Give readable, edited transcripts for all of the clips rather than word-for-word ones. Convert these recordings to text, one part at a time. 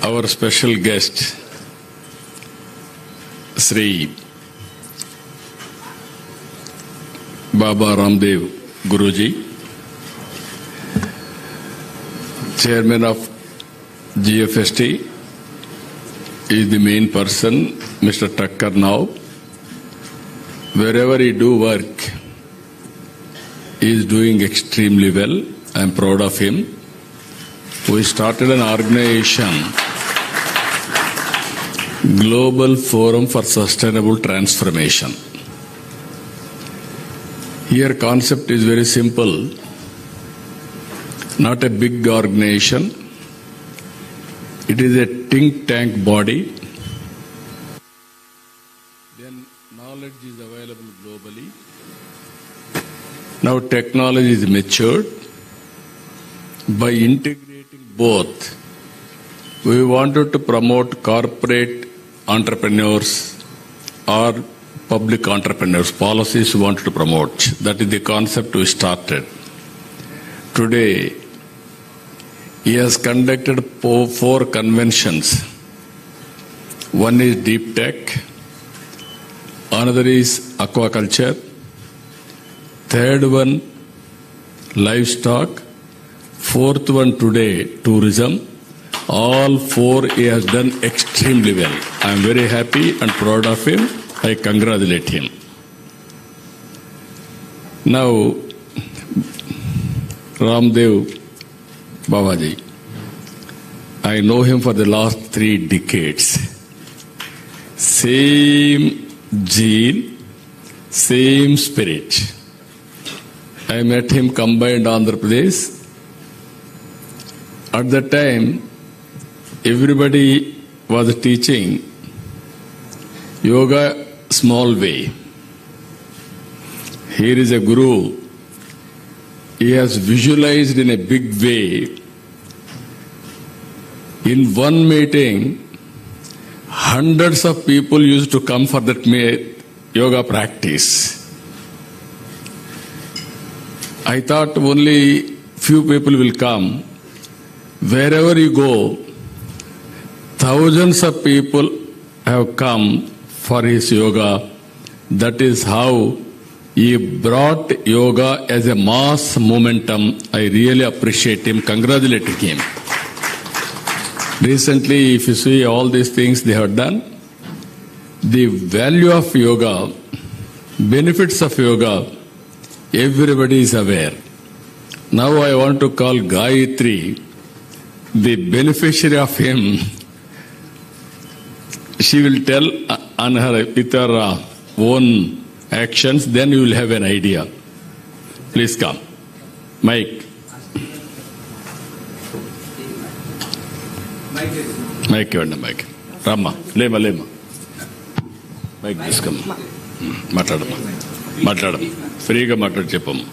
our special guest, Sri Baba Ramdev Guruji, Chairman of GFST, is the main person, Mr. Thakkar now. Wherever he do work, he is doing extremely well. I am proud of him. We started an organization, Global Forum for Sustainable Transformation. Here concept is very simple. Not a big organization. It is a think tank body. Then knowledge is available globally. Now technology is matured. By integrating both, we wanted to promote corporate entrepreneurs or public entrepreneurs, policies we wanted to promote. That is the concept we started. Today, he has conducted 4 conventions. One is deep tech, another is aquaculture, third one livestock, fourth one today tourism. All 4 he has done extremely well. I am very happy and proud of him. I congratulate him. Now, Ramdev Babaji, I know him for the last 3 decades. Same gene, same spirit. I met him combined Andhra Pradesh. At that time, everybody was teaching yoga small way. Here is a guru. He has visualized in a big way. In one meeting, hundreds of people used to come for that yoga practice. I thought only few people will come. Wherever you go, thousands of people have come for his yoga. That is how he brought yoga as a mass momentum. I really appreciate him, congratulating him. Recently, if you see all these things they have done, the value of yoga, benefits of yoga, everybody is aware. Now I want to call Gayatri, the beneficiary of him. She will tell on her, with her own actions, then you will have an idea. Please come. Mike. Mike, Mike. Rama, Lema. Mike, this come. Matadam. Freega matad cheppam.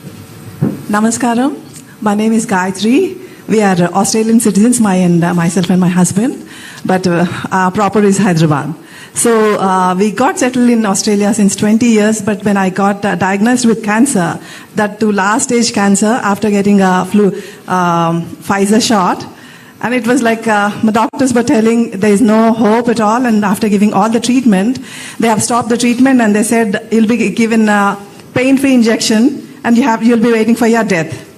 Namaskaram. My name is Gayatri. We are Australian citizens, myself and my husband, but our proper is Hyderabad. So we got settled in Australia since 20 years, but when I got diagnosed with cancer, that to last stage cancer after getting a Pfizer shot, and it was like my doctors were telling there is no hope at all, and after giving all the treatment, they have stopped the treatment and they said you'll be given a pain-free injection and you'll be waiting for your death.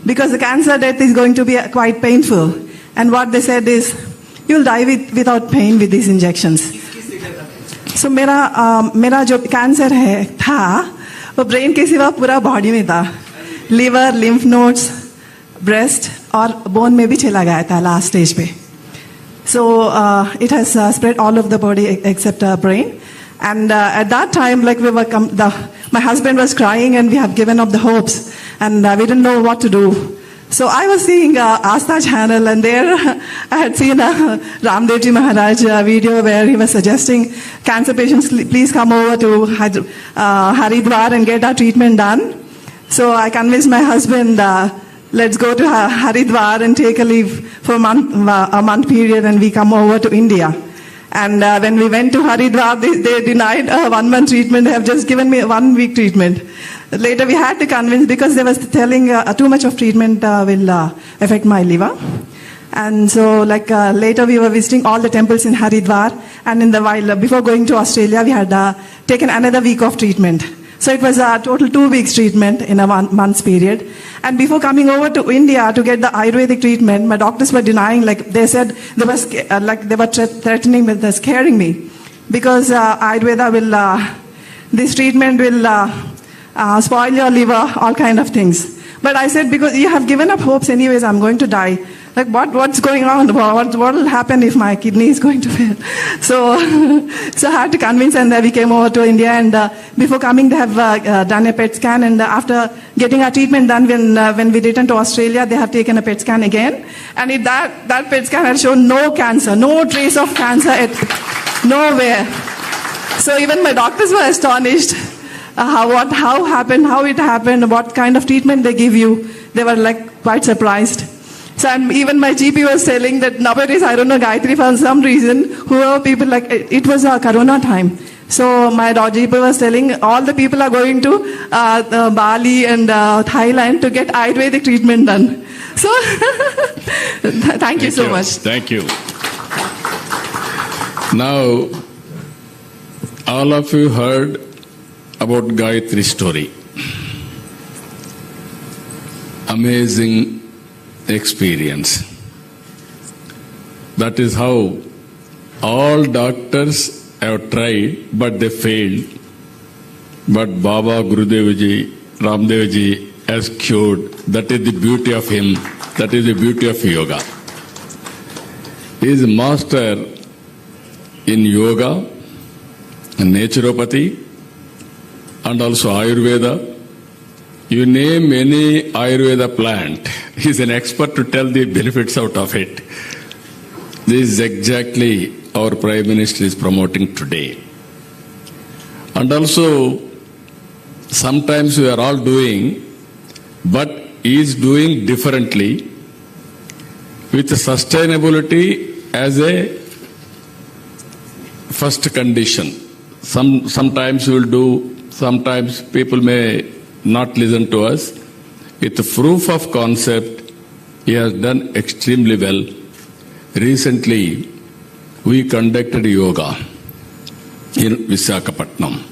Because the cancer death is going to be quite painful. And what they said is, you'll die without pain with these injections. So मेरा जो cancer था वो brain के सिवा पूरा body में था. Liver, lymph nodes, breast और बोन में भी चला गया था लास्ट स्टेज पे. So it has spread all over the body except brain. And at that time, like my husband was crying and we have given up the hopes and we didn't know what to do. So I was seeing Astha channel and there I had seen Ramdev Ji Maharaj video where he was suggesting cancer patients please come over to Haridwar and get our treatment done. So I convinced my husband let's go to Haridwar and take a leave for a month period and we come over to India. And when we went to Haridwar, they denied 1 month treatment. They have just given me a 1 week treatment. Later we had to convince because they was telling too much of treatment will affect my liver. And so, later we were visiting all the temples in Haridwar, and in the while before going to Australia, we had taken another week of treatment. So it was a total 2 weeks treatment in a 1 month's period. And before coming over to India to get the Ayurvedic treatment, my doctors were denying, they said they were threatening with scaring me, because Ayurveda this treatment will spoil your liver, all kind of things. But I said, because you have given up hopes anyways, I'm going to die. What's going on? What will happen if my kidney is going to fail? So I had to convince, and we came over to India, and before coming, they have done a PET scan, and after getting our treatment done, when we returned to Australia, they have taken a PET scan again, and that PET scan had shown no cancer, no trace of cancer nowhere. So even my doctors were astonished. How it happened, what kind of treatment they give you. They were quite surprised. So even my GP was telling that nowadays, I don't know, Gayatri, for some reason, whoever people it was a Corona time. So my GP was telling all the people are going to Bali and Thailand to get Ayurvedic treatment done. So thank you so much. Thank you. Now, all of you heard about Gayatri's story. Amazing experience. That is how all doctors have tried, but they failed. But Baba Gurudevji, Ramdevji has cured. That is the beauty of him. That is the beauty of yoga. He is a master in yoga, in naturopathy, and also Ayurveda. You name any Ayurveda plant, he is an expert to tell the benefits out of it. This is exactly our Prime Minister is promoting today. And also, sometimes we are all doing, but he is doing differently, with sustainability as a first condition. Sometimes we will do, sometimes people may not listen to us. With the proof of concept, he has done extremely well. Recently, we conducted yoga in Visakhapatnam.